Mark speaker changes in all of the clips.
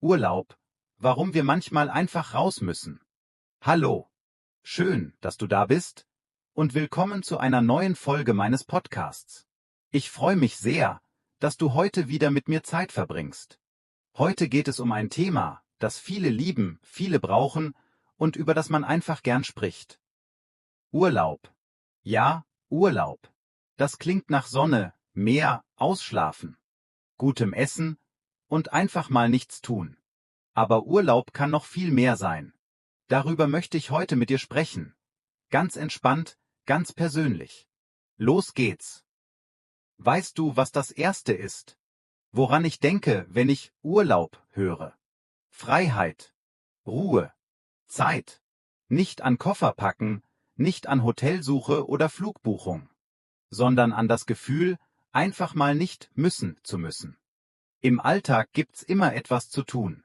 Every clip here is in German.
Speaker 1: Urlaub, warum wir manchmal einfach raus müssen. Hallo, schön, dass du da bist und willkommen zu einer neuen Folge meines Podcasts. Ich freue mich sehr, dass du heute wieder mit mir Zeit verbringst. Heute geht es um ein Thema, das viele lieben, viele brauchen und über das man einfach gern spricht. Urlaub. Ja, Urlaub. Das klingt nach Sonne, Meer, Ausschlafen, gutem Essen und einfach mal nichts tun. Aber Urlaub kann noch viel mehr sein. Darüber möchte ich heute mit dir sprechen. Ganz entspannt, ganz persönlich. Los geht's. Weißt du, was das Erste ist, woran ich denke, wenn ich Urlaub höre? Freiheit, Ruhe, Zeit. Nicht an Koffer packen, nicht an Hotelsuche oder Flugbuchung, sondern an das Gefühl, einfach mal nicht müssen zu müssen. Im Alltag gibt's immer etwas zu tun.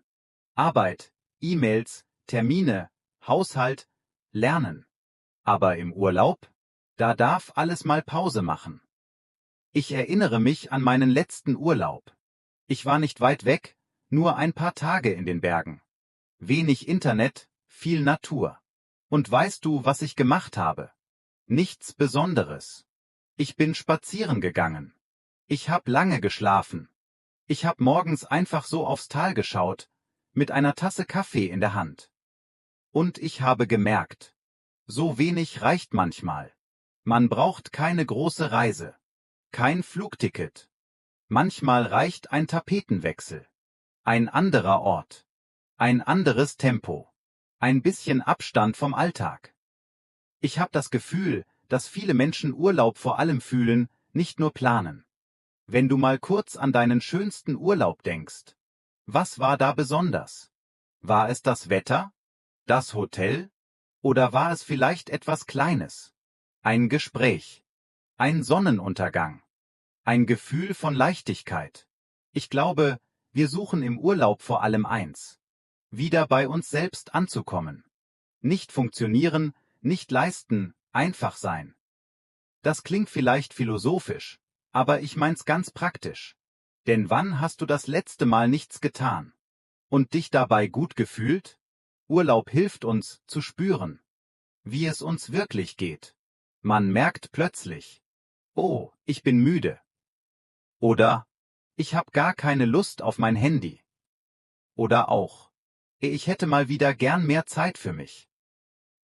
Speaker 1: Arbeit, E-Mails, Termine, Haushalt, Lernen. Aber im Urlaub? Da darf alles mal Pause machen. Ich erinnere mich an meinen letzten Urlaub. Ich war nicht weit weg, nur ein paar Tage in den Bergen. Wenig Internet, viel Natur. Und weißt du, was ich gemacht habe? Nichts Besonderes. Ich bin spazieren gegangen. Ich hab lange geschlafen. Ich hab morgens einfach so aufs Tal geschaut, mit einer Tasse Kaffee in der Hand. Und ich habe gemerkt, so wenig reicht manchmal. Man braucht keine große Reise, kein Flugticket. Manchmal reicht ein Tapetenwechsel, ein anderer Ort, ein anderes Tempo, ein bisschen Abstand vom Alltag. Ich habe das Gefühl, dass viele Menschen Urlaub vor allem fühlen, nicht nur planen. Wenn du mal kurz an deinen schönsten Urlaub denkst, was war da besonders? War es das Wetter? Das Hotel? Oder war es vielleicht etwas Kleines? Ein Gespräch? Ein Sonnenuntergang? Ein Gefühl von Leichtigkeit? Ich glaube, wir suchen im Urlaub vor allem eins: wieder bei uns selbst anzukommen. Nicht funktionieren, nicht leisten, einfach sein. Das klingt vielleicht philosophisch, aber ich mein's ganz praktisch. Denn wann hast du das letzte Mal nichts getan? Und dich dabei gut gefühlt? Urlaub hilft uns, zu spüren, wie es uns wirklich geht. Man merkt plötzlich: oh, ich bin müde. Oder: ich hab gar keine Lust auf mein Handy. Oder auch: ich hätte mal wieder gern mehr Zeit für mich.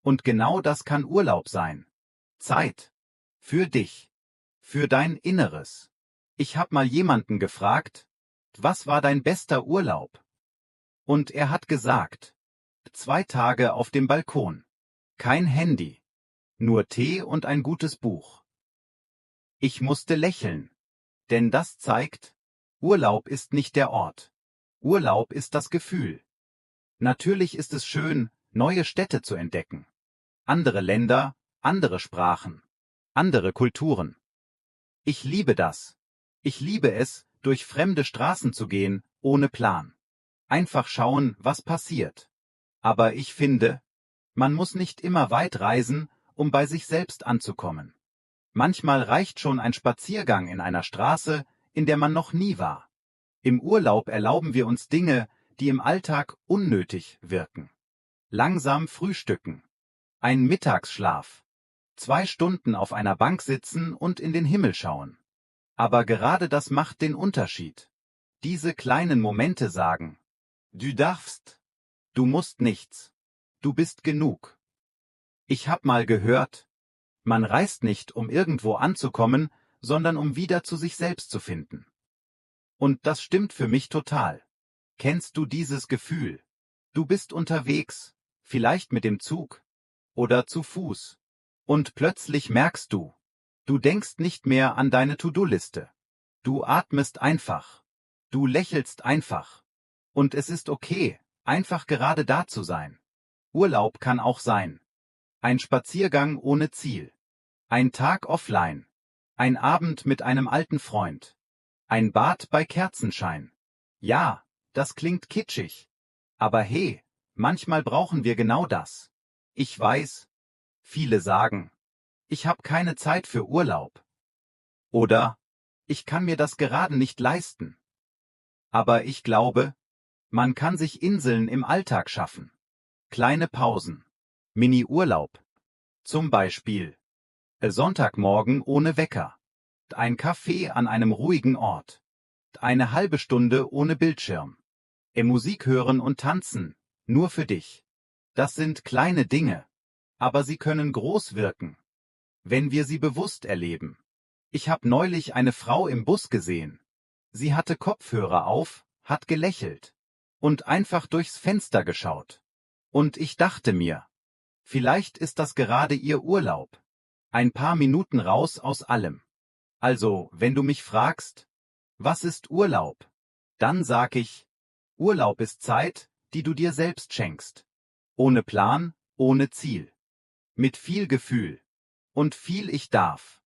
Speaker 1: Und genau das kann Urlaub sein. Zeit. Für dich. Für dein Inneres. Ich hab mal jemanden gefragt: was war dein bester Urlaub? Und er hat gesagt: 2 Tage auf dem Balkon. Kein Handy. Nur Tee und ein gutes Buch. Ich musste lächeln. Denn das zeigt, Urlaub ist nicht der Ort. Urlaub ist das Gefühl. Natürlich ist es schön, neue Städte zu entdecken. Andere Länder, andere Sprachen, andere Kulturen. Ich liebe das. Ich liebe es, durch fremde Straßen zu gehen, ohne Plan. Einfach schauen, was passiert. Aber ich finde, man muss nicht immer weit reisen, um bei sich selbst anzukommen. Manchmal reicht schon ein Spaziergang in einer Straße, in der man noch nie war. Im Urlaub erlauben wir uns Dinge, die im Alltag unnötig wirken. Langsam frühstücken. Ein Mittagsschlaf. 2 Stunden auf einer Bank sitzen und in den Himmel schauen. Aber gerade das macht den Unterschied. Diese kleinen Momente sagen: du darfst. Du musst nichts. Du bist genug. Ich hab mal gehört, man reist nicht, um irgendwo anzukommen, sondern um wieder zu sich selbst zu finden. Und das stimmt für mich total. Kennst du dieses Gefühl? Du bist unterwegs, vielleicht mit dem Zug oder zu Fuß. Und plötzlich merkst du, du denkst nicht mehr an deine To-Do-Liste. Du atmest einfach. Du lächelst einfach. Und es ist okay, einfach gerade da zu sein. Urlaub kann auch sein: ein Spaziergang ohne Ziel. Ein Tag offline. Ein Abend mit einem alten Freund. Ein Bad bei Kerzenschein. Ja, das klingt kitschig. Aber hey, manchmal brauchen wir genau das. Ich weiß, viele sagen: ich hab keine Zeit für Urlaub. Oder: ich kann mir das gerade nicht leisten. Aber ich glaube, Man kann sich Inseln im Alltag schaffen. Kleine Pausen. Mini-Urlaub. Zum Beispiel Sonntagmorgen ohne Wecker. Ein Kaffee an einem ruhigen Ort. Eine halbe Stunde ohne Bildschirm. Musik hören und tanzen, nur für dich. Das sind kleine Dinge, aber sie können groß wirken, wenn wir sie bewusst erleben. Ich habe neulich eine Frau im Bus gesehen. Sie hatte Kopfhörer auf, hat gelächelt und einfach durchs Fenster geschaut. Und ich dachte mir, vielleicht ist das gerade ihr Urlaub. Ein paar Minuten raus aus allem. Also, wenn du mich fragst, was ist Urlaub? Dann sag ich, Urlaub ist Zeit, die du dir selbst schenkst. Ohne Plan, ohne Ziel. Mit viel Gefühl. Und viel ich darf.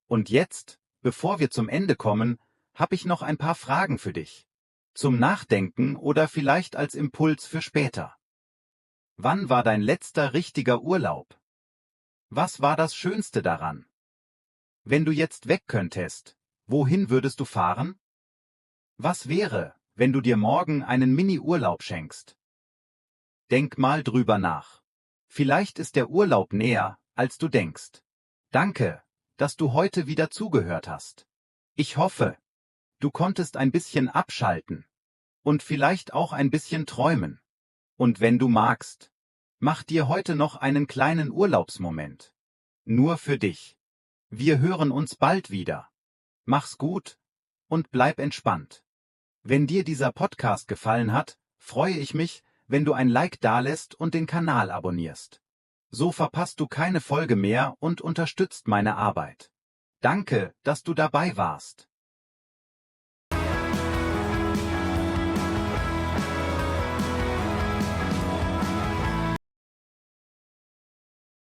Speaker 1: Und jetzt, bevor wir zum Ende kommen, habe ich noch ein paar Fragen für dich. Zum Nachdenken oder vielleicht als Impuls für später. Wann war dein letzter richtiger Urlaub? Was war das Schönste daran? Wenn du jetzt weg könntest, wohin würdest du fahren? Was wäre, wenn du dir morgen einen Mini-Urlaub schenkst? Denk mal drüber nach. Vielleicht ist der Urlaub näher, als du denkst. Danke, dass du heute wieder zugehört hast. Ich hoffe, du konntest ein bisschen abschalten und vielleicht auch ein bisschen träumen. Und wenn du magst, mach dir heute noch einen kleinen Urlaubsmoment. Nur für dich. Wir hören uns bald wieder. Mach's gut und bleib entspannt. Wenn dir dieser Podcast gefallen hat, freue ich mich, wenn du ein Like dalässt und den Kanal abonnierst. So verpasst du keine Folge mehr und unterstützt meine Arbeit. Danke, dass du dabei warst.